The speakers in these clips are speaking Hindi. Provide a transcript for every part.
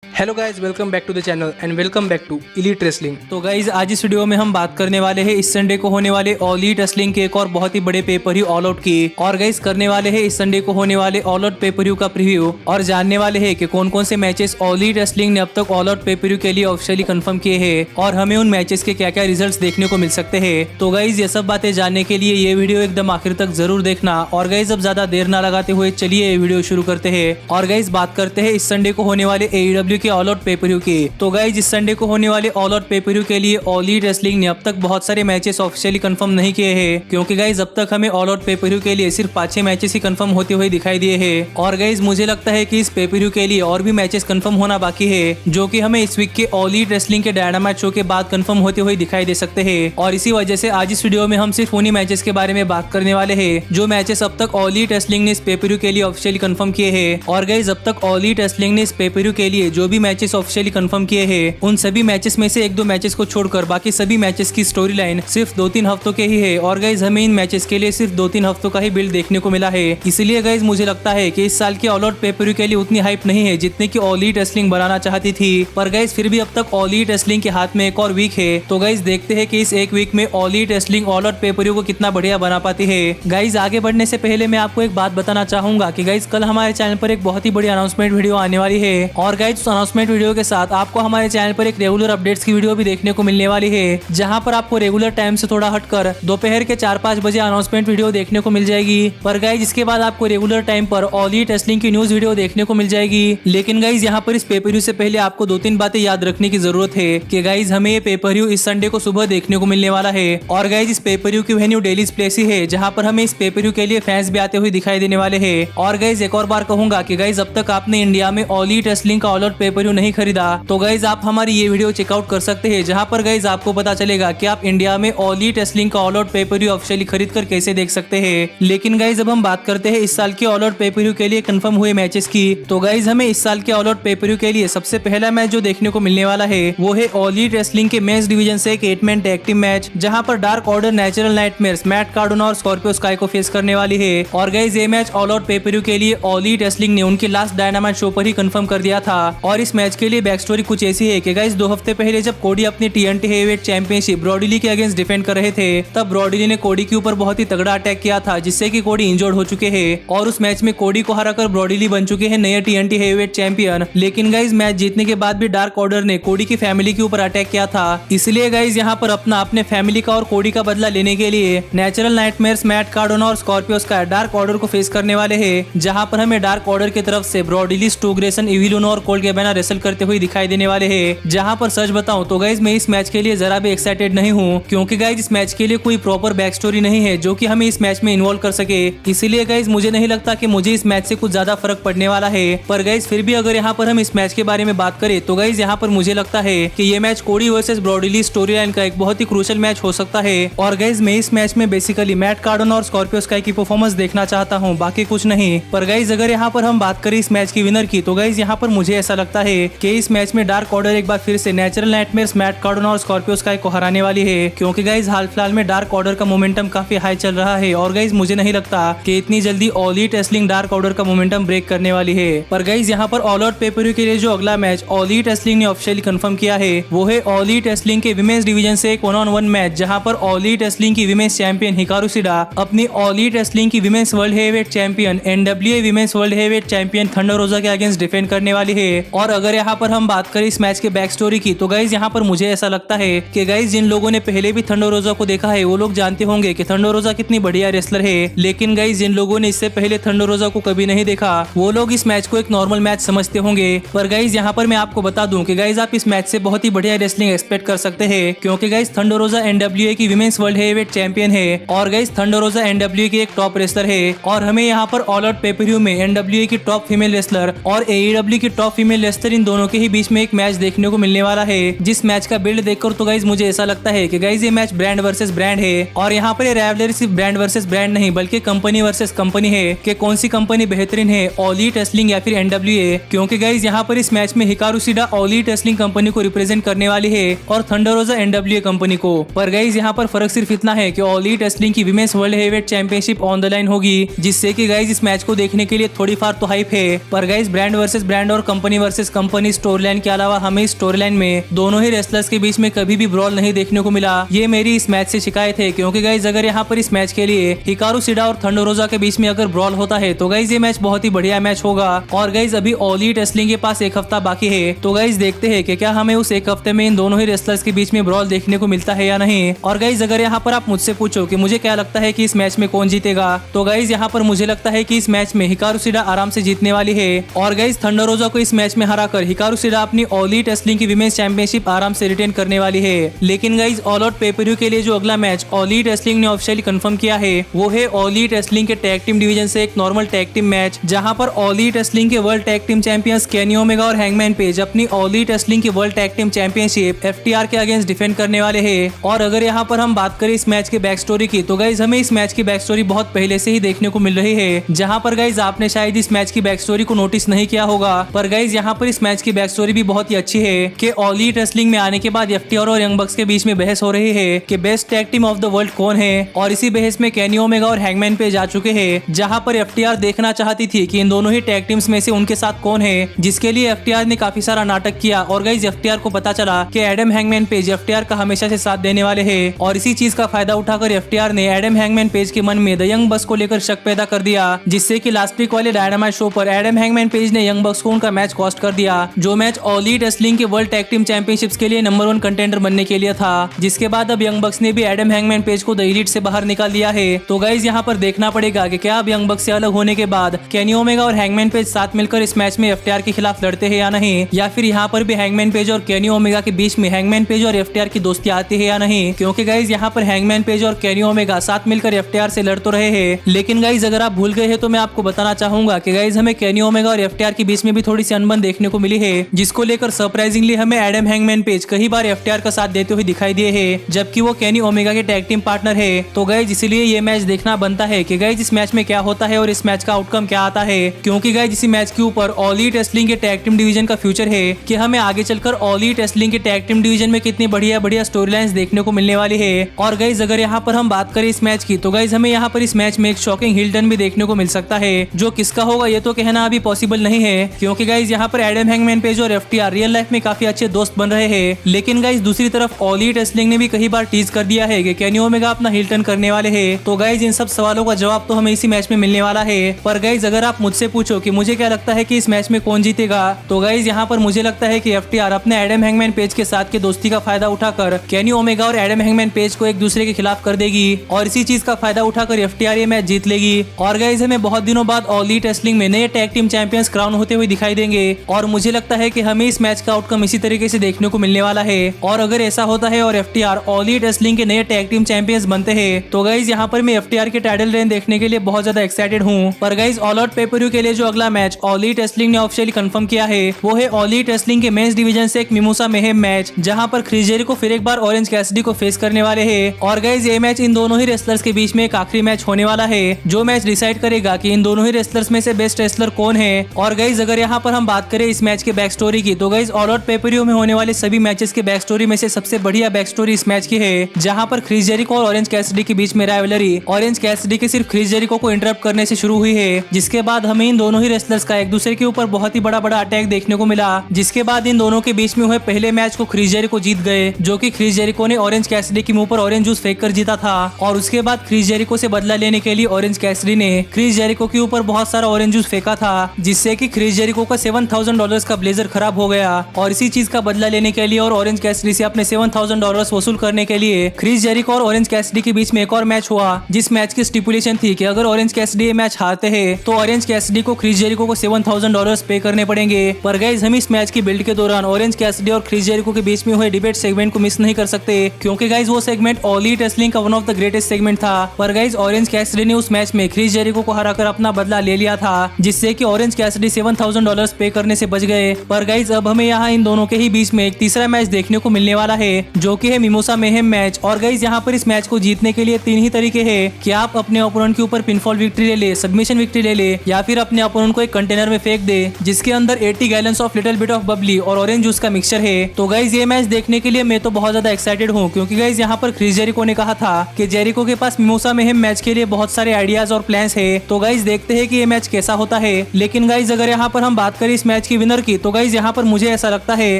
Hello guys, welcome back to the channel and welcome back to elite wrestling. तो गाइज आज इस वीडियो में हम बात करने वाले हैं इस संडे को होने वाले ऑल इलीट रेसलिंग के एक और बहुत ही बड़े पेपर व्यू ऑल आउट की। और गाइज करने वाले हैं इस संडे को होने वाले ऑल आउट पेपर व्यू का प्रीव्यू और जानने वाले हैं कि कौन कौन से मैचेस ऑल इलीट रेसलिंग ने अब तक ऑल आउट पेपर व्यू के लिए ऑफिशियली कंफर्म किए हैं और हमें उन मैचेस के क्या क्या रिजल्ट देखने को मिल सकते हैं। तो गाइज ये सब बातें जानने के लिए ये वीडियो एकदम आखिर तक जरूर देखना। और गाइज अब ज्यादा देर ना लगाते हुए चलिए ये वीडियो शुरू करते हैं और गाइज बात करते हैं इस संडे को होने वाले AEW के ऑल आउट पेपर व्यू की। तो गाइज इस संडे को होने वाले ऑल आउट पेपर व्यू के लिए ऑल इलीट रेसलिंग ने अब तक बहुत सारे मैचेस ऑफिशियली कंफर्म नहीं किए हैं, क्योंकि गाइज अब तक हमें ऑल आउट पेपर व्यू के लिए सिर्फ 5-6 मैचेस ही कंफर्म होते हुए दिखाई दिए हैं। और गाइज मुझे लगता है कि इस पेपर व्यू के लिए और भी मैचेस कंफर्म होना बाकी है, जो कि हमें इस वीक के ऑल इलीट रेसलिंग के डायनामाइट शो के बाद कंफर्म होते हुए दिखाई दे सकते हैं। और इसी वजह से आज इस वीडियो में हम सिर्फ उन्हीं मैचेस के बारे में बात करने वाले हैं जो मैचेस अब तक ऑल इलीट रेसलिंग ने इस पेपर व्यू के लिए ऑफिशियली कंफर्म किए हैं। और गाइज अब तक ऑल इलीट रेसलिंग ने इस पेपर व्यू के लिए जो भी मैचेस ऑफिशियली कंफर्म किए हैं उन सभी मैचेस में से 1-2 मैचेस को छोड़कर बाकी सभी मैचेस की स्टोरी लाइन सिर्फ 2-3 हफ्तों के ही है। और गाइज हमें इन मैचेस के लिए सिर्फ 2-3 हफ्तों का ही बिल्ड देखने को मिला है। इसलिए गाइज मुझे लगता है कि इस साल के ऑल आउट पेपर व्यू के लिए उतनी हाइप नहीं है जितने की ऑल इलीट रेसलिंग बनाना चाहती थी। पर गाइज फिर भी अब तक ऑल इलीट रेसलिंग के हाथ में एक और वीक है। तो गाइज देखते हैं कि इस एक वीक में all elite wrestling all out pay per view को कितना बढ़िया बना पाती है। गाइज आगे बढ़ने से पहले मैं आपको एक बात बताना चाहूंगा कि गाइज कल हमारे चैनल पर एक बहुत ही बड़ी अनाउंसमेंट वीडियो आने वाली है। और गाइज उस अनाउंसमेंट वीडियो के साथ आपको हमारे चैनल पर एक रेगुलर अपडेट्स की वीडियो भी देखने को मिलने वाली है, जहां पर आपको रेगुलर टाइम से थोड़ा हटकर दोपहर के 4-5 बजे अनाउंसमेंट वीडियो देखने को मिल जाएगी। पर गाइज इसके बाद आपको रेगुलर टाइम पर ऑल इलीट रेसलिंग की न्यूज वीडियो देखने को मिल जाएगी। लेकिन गाइज यहाँ पर इस पेपर व्यू से पहले आपको 2-3 बातें याद रखने की जरूरत है कि गाइज हमें ये पेपर व्यू इस संडे को सुबह देखने को मिलने वाला है। और गाइज इस पेपर व्यू की वेन्यू डेलीज प्लेस ही है, जहाँ पर हमें इस पेपर व्यू के लिए फैंस भी आते हुए दिखाई देने वाले है। और गाइज एक और बार कहूंगा कि गाइज अब तक आपने इंडिया में ऑल इलीट रेसलिंग का ऑल आउट पेपर व्यू नहीं खरीदा तो गाइज आप हमारी ये वीडियो चेकआउट कर सकते हैं, जहां पर गाइज आपको पता चलेगा कि आप इंडिया में ऑल इलीट रेसलिंग का all out pay per view officially खरीद कर कैसे देख सकते हैं। लेकिन गाइज अब हम बात करते हैं इस साल के ऑल आउट पेपर व्यू के लिए कंफर्म हुए मैचेस की। तो गाइज हमें इस साल के ऑल आउट पेपर व्यू के लिए सबसे पहला मैच जो देखने को मिलने वाला है वो है ऑल इलीट रेसलिंग के मेंस डिवीजन से एक 8-मैन टैग टीम मैच, जहां पर dark order natural nightmares Matt Cardona और स्कॉर्पियो स्काई को फेस करने वाली है। और गाइज ये match all out pay per view के लिए ऑल इलीट रेसलिंग ने उनके लास्ट डायनामाइट शो पर ही कंफर्म कर दिया था। और इस मैच के लिए बैक स्टोरी कुछ ऐसी है कि गाइज 2 हफ्ते पहले जब कोडी अपनी TNT हेवीवेट चैंपियनशिप ब्रॉडी ली के अगेंस्ट डिफेंड कर रहे थे, तब ब्रॉडी ली ने कोडी के ऊपर बहुत ही तगड़ा अटैक किया था, जिससे कि कोडी इंजर्ड हो चुके हैं। और उस मैच में कोडी को हराकर ब्रॉडी ली बन चुके हैं नए TNT हेवीवेट चैंपियन। लेकिन गाइज मैच जीतने के बाद भी डार्क ऑर्डर ने कोडी की फैमिली के ऊपर अटैक किया था। इसलिए गाइज यहाँ पर अपने फैमिली का और कोडी का बदला लेने के लिए नेचुरल नाइटमेयर्स मैट कार्डोना और स्कॉर्पियो स्काई डार्क ऑर्डर को फेस करने वाले है, जहाँ पर हमें डार्क ऑर्डर की तरफ से ब्रॉडी ली, स्टू ग्रेसन, इविल उनो और कोल्ट कैबाना रेसल करते हुए दिखाई देने वाले है। जहाँ पर सच बताऊं तो गाइज मैं इस मैच के लिए जरा भी एक्साइटेड नहीं हूँ, क्योंकि गाइज इस मैच के लिए कोई प्रॉपर बैक स्टोरी नहीं है जो कि हमें इस मैच में इन्वॉल्व कर सके। इसीलिए गाइज मुझे नहीं लगता कि मुझे इस मैच से कुछ ज्यादा फर्क पड़ने वाला है। पर गाइज फिर भी अगर यहाँ पर हम इस मैच के बारे में बात करें तो गाइज यहाँ पर मुझे लगता है कि ये मैच कोडी वर्सेस ब्रॉडी ली स्टोरी लाइन का एक बहुत ही क्रूशियल मैच हो सकता है। और गाइज मैं इस मैच में बेसिकली मैट कार्डोना और स्कॉर्पियो स्काई की परफॉर्मेंस देखना चाहता हूँ, बाकी कुछ नहीं। पर गाइज अगर यहाँ पर हम बात करें इस मैच की विनर की तो गाइज यहाँ पर मुझे ऐसा लगता है कि इस मैच में डार्क ऑर्डर एक बार फिर से नेचुरल नाइटमेयर्स मैट कार्डोना और स्कॉर्पियो स्काई को हराने वाली है, क्योंकि गाइज हाल फिलहाल में डार्क ऑर्डर का मोमेंटम काफी हाई चल रहा है। और गाइज मुझे नहीं लगता कि इतनी जल्दी all elite wrestling dark order का मोमेंटम ब्रेक करने वाली है। पर गाइज यहाँ पर ऑल आउट पेपर व्यू के लिए जो अगला मैच ऑल इलीट रेसलिंग ने ऑफिशियली कंफर्म किया है वो है ऑल इलीट रेसलिंग के विमेंस डिवीजन से एक 1-on-1 मैच, जहाँ पर ऑल इलीट रेसलिंग की विमेंस चैंपियन हिकारू शिडा अपनी ऑल इलीट रेसलिंग की women's world heavyweight champion NWA women's world heavyweight champion thunder रोजा के अगेंस्ट डिफेंड करने वाली है। और अगर यहाँ पर हम बात करें इस मैच के बैक स्टोरी की तो गाइज यहाँ पर मुझे ऐसा लगता है कि गाइज जिन लोगों ने पहले भी थंडर रोजा को देखा है वो लोग जानते होंगे कि थंडर रोजा कितनी बढ़िया रेसलर है। लेकिन गाइज जिन लोगों ने इससे पहले थंडर रोजा को कभी नहीं देखा वो लोग इस मैच को एक नॉर्मल मैच समझते होंगे। पर गाइज यहाँ पर मैं आपको बता दूं कि गाइज आप इस मैच से बहुत ही बढ़िया रेसलिंग एक्सपेक्ट कर सकते हैं, क्योंकि गाइज थंडर रोजा NWA की विमेंस वर्ल्ड हेवीवेट चैंपियन है। और गाइज थंडर रोजा NWA की एक टॉप रेसलर है। और हमें यहाँ पर ऑल आउट पेपर व्यू में NWA की टॉप फीमेल रेसलर और AEW की टॉप फीमेल रेसलर इन दोनों के ही बीच में एक मैच देखने को मिलने वाला है, जिस मैच का बिल्ड देखकर तो गाइज मुझे ऐसा लगता है कि गाइज ये मैच ब्रांड वर्सेस ब्रांड है। और यहाँ पर ये राइवलरी सिर्फ ब्रांड वर्सेस ब्रांड नहीं बल्कि कंपनी वर्सेस कंपनी है कि कौन सी कंपनी बेहतरीन है, ऑल इलीट रेसलिंग या फिर NWA। क्योंकि गाइज यहाँ पर इस मैच में Hikaru Shida all elite wrestling company को रिप्रेजेंट करने वाली है और थंडर रोजा NWA कंपनी को। पर गाइज यहाँ पर फर्क सिर्फ इतना है कि ऑल इलीट रेसलिंग की women's world heavyweight championship on the line होगी, जिससे कि गाइज इस मैच को देखने के लिए थोड़ी फार तो हाइप है। पर गाइज ब्रांड वर्सेस ब्रांड और company versus company story line के अलावा हमें इस स्टोरी लाइन में दोनों ही रेसलर्स के बीच में कभी भी ब्रॉल नहीं देखने को मिला। ये मेरी इस मैच से शिकायत है, क्योंकि गाइज अगर यहाँ पर इस मैच के लिए हिकारू शिडा और थंडर रोजा के बीच में अगर ब्रॉल होता है तो गाइज ये मैच बहुत ही बढ़िया मैच होगा। और गाइज अभी ऑल एलीट रेसलिंग के पास एक हफ्ता बाकी है, तो गाइज देखते हैं कि क्या हमें उस एक हफ्ते में इन दोनों ही रेसलर्स के बीच में ब्रॉल देखने को मिलता है या नहीं। और गाइज अगर यहाँ पर आप मुझसे पूछो कि मुझे क्या लगता है कि इस मैच में कौन जीतेगा, तो गाइज यहाँ पर मुझे लगता है कि इस मैच में हिकारू शिडा आराम से जीतने वाली है। और गाइज थंडर रोजा को इस मैच में हराकर हिकारू शिडा अपनी ऑल एलीट रेसलिंग की विमेंस चैंपियनशिप आराम से रिटेन करने वाली है। लेकिन गाइज ऑल आउट पेपर के लिए जो अगला मैच ऑल एलीट रेसलिंग ने ऑफिशियली कंफर्म किया है वो है ऑल एलीट रेसलिंग के टैग टीम डिवीजन से एक नॉर्मल टैग टीम मैच, जहां पर ऑल एलीट रेसलिंग के world tag team champions Kenny Omega और हैंगमैन पेज अपनी ऑल एलीट रेसलिंग की world tag team championship FTR के अगेंस्ट डिफेंड करने वाले हैं। और अगर यहाँ पर हम बात करें इस मैच के बैक स्टोरी की, तो गाइज हमें इस मैच की बैक स्टोरी बहुत पहले से ही देखने को मिल रही है, जहाँ पर गाइज आपने शायद इस मैच की बैक स्टोरी को नोटिस नहीं किया होगा, पर गाइज यहाँ पर इस मैच की बैक स्टोरी भी बहुत ही अच्छी है कि ऑल एलीट रेसलिंग में आने के बाद एफटीआर और यंग बक्स के बीच में बहस हो रही है कि best tag team of the world कौन है। और इसी बहस में केनी ओमेगा और हैंगमैन पेज आ चुके हैं, जहाँ पर एफटीआर देखना चाहती थी कि इन दोनों ही टैग टीम्स में से उनके साथ कौन है, जिसके लिए एफटीआर ने काफी सारा नाटक किया। और गाइज एफटीआर को पता चला कि एडम हैंगमैन पेज एफटीआर का हमेशा से साथ देने वाले हैं, और इसी चीज का फायदा उठाकर एफटीआर ने एडम हैंगमैन पेज के मन में द यंग बक्स को लेकर शक पैदा कर दिया, जिससे कि लास्ट वीक वाले डायनामाइट शो पर एडम हैंगमैन पेज ने यंग बक्स को उनका मैच कॉस्ट कर दिया, जो मैच ऑल एलीट रेसलिंग के वर्ल्ड टैग टीम चैंपियनशिप्स के लिए नंबर 1 कंटेंडर बनने के लिए था। जिसके बाद अब यंग बक्स ने भी एडम हैंगमैन पेज को द एलीट से बाहर निकाल दिया है। तो गाइज यहाँ पर देखना पड़ेगा कि क्या अब यंग बक्स से अलग होने के बाद केनी ओमेगा और हैंगमैन पेज साथ मिलकर इस मैच में एफटीआर के खिलाफ लड़ते हैं या नहीं, या फिर यहाँ पर भी हैंगमैन पेज और केनी ओमेगा के बीच में हैंगमैन पेज और एफटीआर की दोस्ती आती है या नहीं। क्योंकि गाइज यहाँ पर हैंगमैन पेज और केनी ओमेगा साथ मिलकर एफटीआर से लड़ तो रहे हैं, लेकिन गाइज अगर आप भूल गए हैं तो मैं आपको बताना चाहूंगा कि गाइज हमें केनी ओमेगा और एफटीआर के बीच में भी थोड़ी सी अनबन देखने को मिली है, जिसको लेकर सरप्राइजिंगली हमें एडम हैंगमैन पेज कई बार एफटीआर का साथ देते हुए दिखाई दिए हैं, जबकि वो केनी ओमेगा के टैग टीम पार्टनर है। तो गाइज इसलिए ये मैच देखना बनता है कि गाइज इस मैच में क्या होता है और इस मैच का आउटकम क्या आता है, क्योंकि गाइज इसी मैच के ऊपर ऑल एलीट रेसलिंग के टैग टीम डिवीजन का फ्यूचर है कि हमें आगे चलकर ऑल एलीट रेसलिंग के टैग टीम डिवीजन में कितनी बढ़िया बढ़िया स्टोरी लाइन्स देखने को मिलने वाली है। और गाइज अगर यहाँ पर हम बात करें इस मैच की, तो गाइज हमें यहाँ पर इस मैच में एक शॉकिंग हिल टर्न भी देखने को मिल सकता है, जो किसका होगा ये तो कहना अभी पॉसिबल नहीं है, क्योंकि गाइज यहाँ पर एडम हैंगमैन पेज और एफटीआर रियल लाइफ में काफी अच्छे दोस्त बन रहे हैं। लेकिन गाइज दूसरी तरफ ऑल एलीट रेसलिंग ने भी कई बार टीज कर दिया है कि केनी ओमेगा अपना हिल टर्न करने वाले हैं। तो गाइज इन सब सवालों का जवाब तो हमें इसी मैच में मिलने वाला है। पर गाइज अगर आप मुझसे पूछो कि मुझे क्या लगता है कि इस मैच में कौन जीतेगा, तो गाइज यहाँ पर मुझे लगता है कि एफटीआर अपने एडम हैंगमैन पेज के साथ के दोस्ती का फायदा उठाकर केनी ओमेगा और एडम हैंगमैन पेज को एक दूसरे के खिलाफ कर देगी, और इसी चीज का फायदा उठाकर एफटीआर ये मैच जीत लेगी। और गाइज हमें बहुत दिनों बाद ऑल एलीट रेसलिंग में नए टैग टीम चैंपियंस क्राउन होते हुए दिखाई देंगे, और मुझे लगता है कि हमें इस मैच का आउटकम इसी तरीके से देखने को मिलने वाला है। और अगर ऐसा होता है और एफटीआर ऑल एलीट रेसलिंग के नए टैग टीम चैंपियंस बनते हैं, तो गाइज यहाँ पर मैं एफटीआर के टाइटल रेन देखने के लिए बहुत ज्यादा एक्साइटेड हूँ। पर गाइज ऑल आउट पेपर के लिए जो अगला मैच ऑल एलीट रेसलिंग ने ऑफिशियली कंफर्म किया है वो है ऑल एलीट रेसलिंग के मेंस डिवीजन से एक मिमोसा मेहेम मैच, जहां पर क्रिस जेरिको फिर एक बार ऑरेंज कैसिडी को फेस करने वाले हैं। और गाइज ये मैच इन दोनों ही रेसलर्स के बीच में एक आखिरी मैच होने वाला है, जो मैच डिसाइड करेगा कि इन दोनों ही रेसलर्स में से बेस्ट रेसलर कौन है। और गाइज अगर यहाँ पर हम बात करें इस मैच के बैक स्टोरी की, तो गाइज ऑल आउट पेपर में होने वाले सभी मैचेस के बैक स्टोरी में से सबसे बढ़िया बैक स्टोरी इस मैच की है, जहां पर क्रिस जेरिको और ऑरेंज कैसिडी के बीच में राइवलरी ऑरेंज कैसिडी के सिर्फ क्रिस जेरिको को इंटरप्ट करने से शुरू हुई है, जिसके बाद हमें इन दोनों ही रेसलर्स का एक दूसरे के ऊपर बहुत ही बड़ा बड़ा अटैक देखने को मिला, जिसके बाद इन दोनों के बीच में हुए पहले मैच को क्रिस जेरिको जीत गए, जो कि क्रिस जेरिको ने ऑरेंज कैसिडी के मुंह पर ऑरेंज जूस फेंक कर जीता था। और उसके बाद क्रिस जेरिको से बदला लेने के लिए ऑरेंज कैसिडी ने क्रिस जेरिको के ऊपर बहुत सारा ऑरेंज जूस फेंका था, जिससे कि क्रिस जेरिको का $7,000 का ब्लेजर खराब हो गया। और इसी चीज का बदला लेने के लिए और ऑरेंज कैसिडी से अपने $7,000 वसूल करने के लिए क्रिस जेरिको और ऑरेंज कैसिडी के बीच में एक और मैच हुआ, जिस मैच की स्टिपुलेशन थी कि अगर ऑरेंज कैसिडी ये मैच हारते हैं तो ऑरेंज कैसिडी को क्रिस जेरिको को $7,000 पे करने पड़ेंगे। पर गाइज हम इस मैच की बिल्ड के दौरान ऑरेंज कैसिडी और क्रिस जेरिको के बीच में हुए डिबेट सेगमेंट को मिस नहीं कर सकते, क्योंकि गाइज वो सेगमेंट ऑल एलीट रेसलिंग का one of the greatest segment था। पर गाइज ऑरेंज कैसिडी ने उस मैच में क्रिस जेरिको को हराकर अपना बदला ले लिया था, जिससे कि ऑरेंज कैसिडी $7,000 पे करने से बच गए। पर गाइज अब हमें यहाँ इन दोनों के ही बीच में एक तीसरा मैच देखने को मिलने वाला है, जो कि है मिमोसा मेहेम मैच। और गाइज यहाँ पर इस मैच को जीतने के लिए 3 ही तरीके हैं कि आप अपने ओपोनेंट के ऊपर पिनफॉल विक्ट्री ले ले, सबमिशन विक्ट्री ले ले, या फिर अपने ओपोनेंट को एक कंटेनर में फेंक दे जिसके अंदर 80 gallons of little bit of Babli और ऑरेंज जूस का मिक्सचर है। तो गाइज ये मैच देखने के लिए मैं तो बहुत ज्यादा एक्साइटेड हूँ, क्योंकि गाइज यहाँ पर क्रिस जेरिको ने कहा था कि जेरिको के पास मिमोसा मेहेम मैच के लिए बहुत सारे आइडियाज और प्लान्स है। तो गाइज देखते हैं कि ये मैच कैसा होता है। लेकिन गाइज अगर यहाँ पर हम बात करें इस मैच मैच की विनर की, तो गाइज यहाँ पर मुझे ऐसा लगता है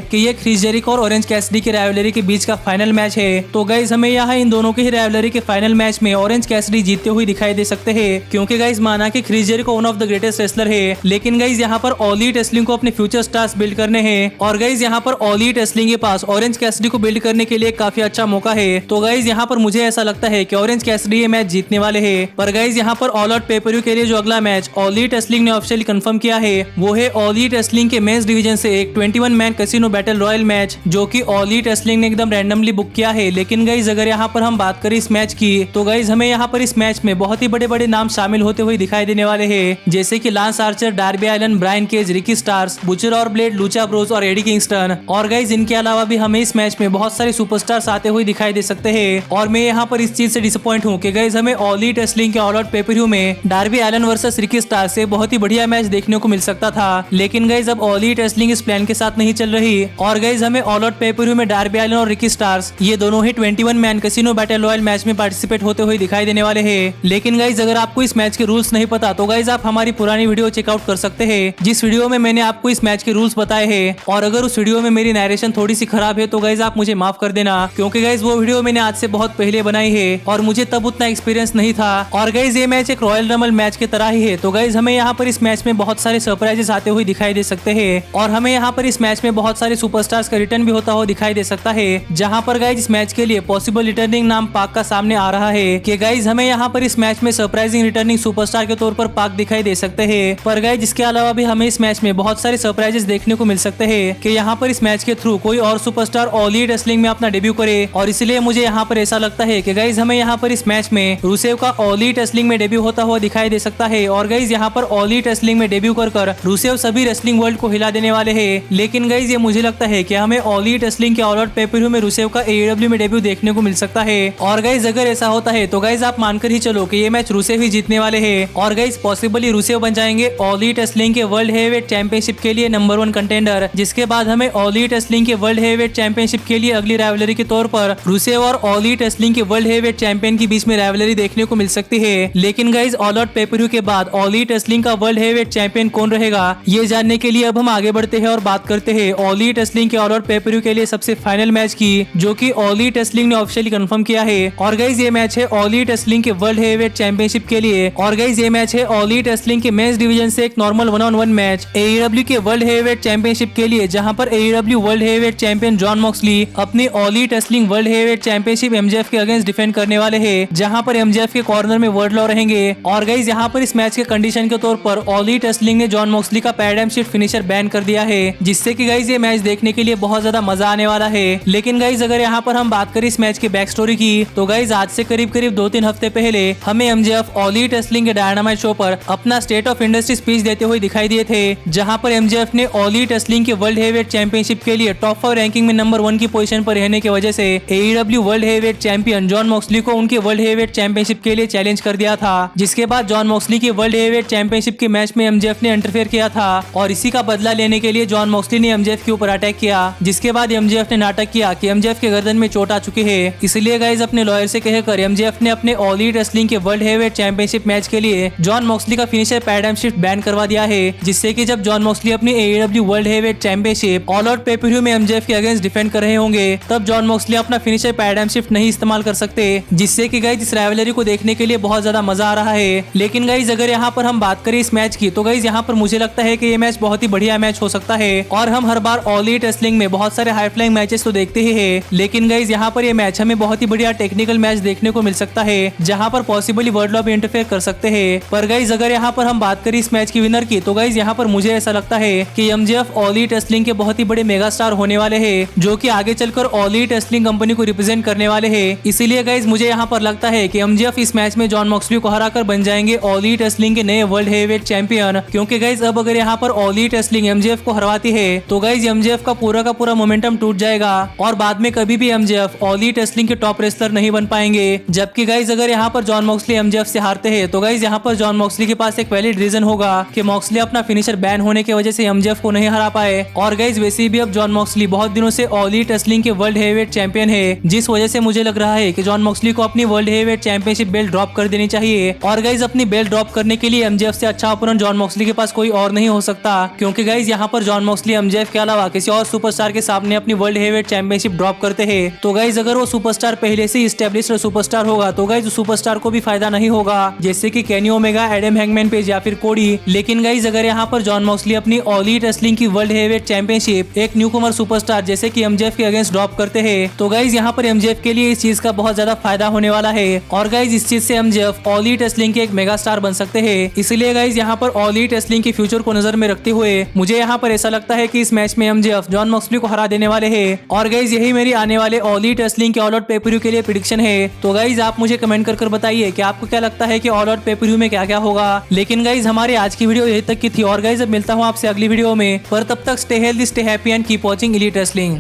कि ये क्रिस जेरिको और ऑरेंज कैसिडी की राइवलरी के बीच का फाइनल मैच है। तो गाइज हमें यहाँ इन दोनों की राइवलरी के फाइनल मैच में ऑरेंज कैसिडी जीतते हुए दिखाई दे सकते हैं, क्योंकि गाइज माना कि Chris Jericho one of the greatest wrestler है, लेकिन गाइज यहाँ पर ऑल एलीट रेसलिंग को अपने फ्यूचर स्टार्स बिल्ड करने हैं और गाइज यहाँ पर ऑल एलीट रेसलिंग के पास ऑरेंज कैसिडी को बिल्ड करने के लिए काफी अच्छा मौका है। तो गाइज यहाँ पर मुझे ऐसा लगता है कि ऑरेंज कैसिडी ये मैच जीतने वाले हैं। पर गाइज यहाँ पर ऑल आउट पेपर व्यू के लिए जो अगला मैच ऑल एलीट रेसलिंग ने ऑफिशियली कंफर्म किया है वो है ऑल एलीट रेसलिंग के मेंस डिवीजन से एक 21 man casino battle royal match, जो कि ऑल एलीट रेसलिंग ने एकदम रैंडमली बुक किया है। लेकिन गाइज अगर यहाँ पर हम बात करें इस मैच की, तो गाइज हमें यहाँ पर इस मैच में बहुत ही बड़े बड़े नाम शामिल होते हुए दिखाई देने वाले हैं, जैसे कि Lance Archer, Darby Allin, Brian Cage, Ricky Starks, Butcher और ब्लेड, लूचा ब्रोज और एडी किंगस्टन। और गाइज इनके अलावा भी हमें इस मैच में बहुत सारे सुपरस्टार्स आते हुए दिखाई दे सकते हैं। और मैं यहाँ पर इस चीज से डिसअपॉइंट हूँ कि गाइज हमें ऑल एलीट रेसलिंग के ऑल आउट पेपर व्यू में Darby Allin versus Ricky Starks से बहुत ही बढ़िया मैच देखने को मिल सकता था। लेकिन गाइज अब ऑल एलीट रेसलिंग इस प्लान के साथ नहीं चल रही और गाइज हमें ऑल आउट पेपर व्यू में डार्बी एलन और रिकी स्टार्स ये दोनों ही 21 man casino battle royal match में पार्टिसिपेट होते हुए दिखाई देने वाले हैं। लेकिन गाइज अगर आपको इस मैच के रूल्स नहीं पता तो गाइज आप हमारी पुरानी वीडियो चेकआउट कर सकते हैं, जिस वीडियो में मैंने आपको इस मैच के रूल्स बताए हैं। और अगर उस वीडियो में मेरी नरेशन थोड़ी सी खराब है तो गाइज आप मुझे माफ कर देना, क्योंकि गाइज वो वीडियो मैंने आज से बहुत पहले बनाई है और मुझे तब उतना एक्सपीरियंस नहीं था। और गाइज ये मैच एक रॉयल रंबल मैच की तरह ही है, तो गाइज हमें यहाँ पर इस मैच में बहुत सारे सरप्राइजेस आते हुए दिखाई दे सकते हैं और हमें यहाँ पर इस मैच में बहुत सारे सुपरस्टार्स का रिटर्न भी होता हुआ दिखाई दे सकता है। जहाँ पर गाइज इस मैच के लिए पॉसिबल रिटर्निंग नाम पाक का सामने आ रहा है कि गाइज हमें यहाँ पर इस मैच में सरप्राइजिंग रिटर्निंग सुपरस्टार के तौर पर पाक दिखाई दे सकते हैं। पर गाइज इसके अलावा भी हमें इस मैच में बहुत सारे सरप्राइजेस देखने को मिल सकते हैं कि यहाँ पर इस मैच के थ्रू कोई और सुपरस्टार ऑल एलीट रेसलिंग में अपना डेब्यू करे। और इसलिए मुझे यहाँ पर ऐसा लगता है कि गाइज हमें यहाँ पर इस मैच में रूसेव का ऑल एलीट रेसलिंग में डेब्यू होता हुआ दिखाई दे सकता है। और गाइज यहाँ पर ऑल एलीट रेसलिंग में डेब्यू कर रूसेव सभी रेसलिंग वर्ल्ड को हिला देने वाले हैं। लेकिन गाइज ये मुझे लगता है कि हमें ऑल एलीट रेसलिंग के ऑल आउट पेपर व्यू में रूसेव का AEW में डेब्यू देखने को मिल सकता है। और गाइज अगर ऐसा होता है तो गाइज आप मानकर ही चलो कि ये मैच रूसेव ही जीतने वाले हैं और गाइज पॉसिबली रूसेव बन जाएंगे ऑल एलीट रेसलिंग के वर्ल्ड हेवीवेट चैंपियनशिप के लिए नंबर 1 कंटेंडर। जिसके बाद हमें ऑल एलीट रेसलिंग के वर्ल्ड हेवीवेट चैंपियनशिप के लिए अगली राइवलरी के तौर पर रूसेव और ऑल एलीट रेसलिंग के वर्ल्ड हेवीवेट चैंपियन के बीच में राइवलरी देखने को मिल सकती है। लेकिन guys all out pay per view के बाद ऑल एलीट रेसलिंग का वर्ल्ड हेवीवेट चैंपियन कौन रहेगा, ये जानने के लिए अब हम आगे बढ़ते हैं और बात करते हैं ऑल एलीट रेसलिंग के ऑल आउट पेपर व्यू के लिए सबसे फाइनल मैच की, जो कि ऑल एलीट रेसलिंग ने ऑफिशियली कंफर्म किया है। और गाइज ये मैच है ऑल एलीट रेसलिंग के वर्ल्ड हेवीवेट चैंपियनशिप के लिए। और गाइज ये मैच है ऑल एलीट रेसलिंग के मेंस डिवीजन से एक नॉर्मल 1-on-1 मैच AEW के वर्ल्ड हेवीवेट चैंपियनशिप के लिए, जहां पर AEW world heavyweight champion John Moxley अपनी all elite wrestling world heavyweight championship MJF के अगेंस्ट डिफेंड करने वाले हैं, जहां पर MJF के कॉर्नर में वर्ल्ड लॉ रहेंगे। और गाइज यहाँ पर इस मैच के कंडीशन के तौर पर ऑल एलीट रेसलिंग ने जॉन मॉक्सली का पैराडाइम शिफ्ट फिनिशर बैन कर दिया है, जिससे कि गाइज ये मैच देखने के लिए बहुत ज्यादा मजा आने वाला है। लेकिन गाइज अगर यहाँ पर हम बात करें इस मैच की बैक स्टोरी की, तो गाइज आज से करीब 2-3 हफ्ते पहले हमें MJF ऑल एलीट रेसलिंग के डायनामाइट शो पर अपना स्टेट ऑफ इंडस्ट्री स्पीच देते हुए दिखाई दिए थे, जहां पर MJF ने ऑल एलीट रेसलिंग के वर्ल्ड हेवीवेट चैंपियनशिप के लिए टॉप 5 रैंकिंग में नंबर 1 की पोजीशन पर रहने की वजह से AEW world heavyweight champion John Moxley को उनके वर्ल्ड हेवीवेट चैंपियनशिप के लिए चैलेंज कर दिया था। जिसके बाद जॉन मॉक्सली की वर्ल्ड हेवीवेट चैंपियनशिप के मैच में MJF ने इंटरफेयर किया था और इसी का बदला लेने के लिए जॉन मॉक्सली ने MJF के ऊपर अटैक किया। जिसके बाद MJF ने नाटक किया कि MJF के गर्दन में चोट आ चुकी है, इसलिए गाइज अपने लॉयर से कहकर MJF ने अपने ऑल एलीट रेसलिंग के वर्ल्ड हेवीवेट चैंपियनशिप मैच के लिए जॉन मॉक्सली का फिनिशर पैराडाइम शिफ्ट बैन करवा दिया है। जिससे कि जब जॉन मॉक्सली अपनी AEW world heavyweight championship all out pay per view में MJF के अगेंस्ट डिफेंड कर रहे होंगे, तब जॉन मॉक्सली अपना फिनिशर पैराडाइम शिफ्ट नहीं इस्तेमाल कर सकते, जिससे कि गाइज इस राइवलरी को देखने के लिए बहुत ज्यादा मजा आ रहा है। लेकिन गाइज अगर यहाँ पर हम बात करें इस मैच की, तो गाइज यहाँ पर मुझे लगता है कि ये मैच बहुत ही बढ़िया मैच हो सकता है। और हम हर बार ऑल एलीट रेसलिंग में बहुत सारे हाई फ्लाइंग मैचेस तो देखते ही है, लेकिन गाइज यहाँ पर ये मैच हमें बहुत ही बढ़िया टेक्निकल मैच देखने को मिल सकता है, जहाँ पर पॉसिबली वर्ल्ड लॉ भी इंटरफेयर कर सकते हैं। पर गाइज अगर यहाँ पर हम बात करें इस मैच की विनर की, तो गाइज यहाँ पर मुझे ऐसा लगता है कि MJF ऑल एलीट रेसलिंग के बहुत ही बड़े मेगा स्टार होने वाले हैं, जो कि आगे चलकर ऑल एलीट रेसलिंग कंपनी को रिप्रेजेंट करने वाले हैं। इसीलिए गाइज मुझे यहाँ पर लगता है कि MJF इस मैच में जॉन मॉक्सली को हराकर बन जाएंगे ऑल एलीट रेसलिंग के नए वर्ल्ड हेवीवेट चैंपियन। क्योंकि गाइज अब अगर यहाँ पर ऑल एलीट रेसलिंग MJF को हरवाती है तो गाइज MJF का पूरा मोमेंटम टूट जाएगा और बाद में कभी भी MJF ऑल एलीट रेसलिंग के टॉप रेसलर नहीं बन पाएंगे। जबकि गाइज अगर यहाँ पर जॉन मॉक्सली MJF से हारते हैं तो गाइज यहाँ पर जॉन मॉक्सली के पास एक वैलिड रीजन होगा कि मॉक्सली अपना फिनिशर बैन होने की वजह से MJF को नहीं हरा पाए। और गाइज वैसे भी अब जॉन मॉक्सली बहुत दिनों से ऑल एलीट रेसलिंग के वर्ल्ड हेवीवेट चैंपियन है, जिस वजह से मुझे लग रहा है कि जॉन मॉक्सली को अपनी world heavyweight championship belt drop कर देनी चाहिए। और गाइज अपनी बेल्ट ड्रॉप करने के लिए MJF से अच्छा ओपोनेंट जॉन मॉक्सली के पास कोई और नहीं हो सकता, क्योंकि गाइज यहाँ पर जॉन मॉक्सली एमजेएफ के अलावा किसी और सुपरस्टार के सामने अपनी वर्ल्ड हेवीवेट चैंपियनशिप ड्रॉप करते हैं तो गाइज अगर वो सुपरस्टार पहले से इस्टेब्लिश्ड सुपरस्टार होगा तो गाइज उस सुपरस्टार को भी फायदा नहीं होगा, जैसे कि Kenny Omega, Adam hangman page या फिर कोडी। लेकिन गाइज अगर यहाँ पर जॉन मॉक्सली अपनी ऑल एलीट रेसलिंग की वर्ल्ड हेवीवेट चैंपियनशिप एक न्यूकमर सुपरस्टार जैसे कि एमजेएफ के अगेंस्ट ड्रॉप करते हैं तो गाइज यहाँ पर एमजेएफ के लिए इस चीज का बहुत ज्यादा फायदा होने वाला है और गाइज इस चीज से एमजेएफ ऑल एलीट रेसलिंग के एक मेगा स्टार बन सकते हैं। इसलिए गाइज यहाँ पर ऑल एलीट रेसलिंग के फ्यूचर को नजर में रखते हुए मुझे यहाँ पर ऐसा लगता है कि इस मैच में एमजेएफ जॉन मॉक्सली को हरा देने वाले हैं। और गाइज यही मेरी आने वाले ऑल एलीट रेसलिंग के ऑल आउट पेपरव्यू के लिए प्रेडिक्शन है। तो गाइज आप मुझे कमेंट कर बताइए कि आपको क्या लगता है कि ऑल आउट पेपरव्यू में क्या क्या होगा। लेकिन गाइज हमारी आज की वीडियो यही तक की थी और गाइज अब मिलता हूँ आपसे अगली वीडियो में, पर तब तक stay healthy, stay happy and keep watching elite wrestling.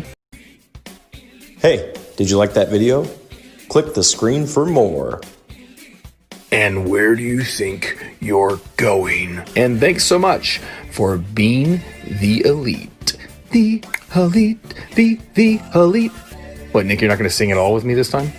Hey, did you like that video? Click the screen for more. And where do you think you're going? And thanks so much for being the elite. The elite, the elite. What, Nick, you're not going to sing it all with me this time?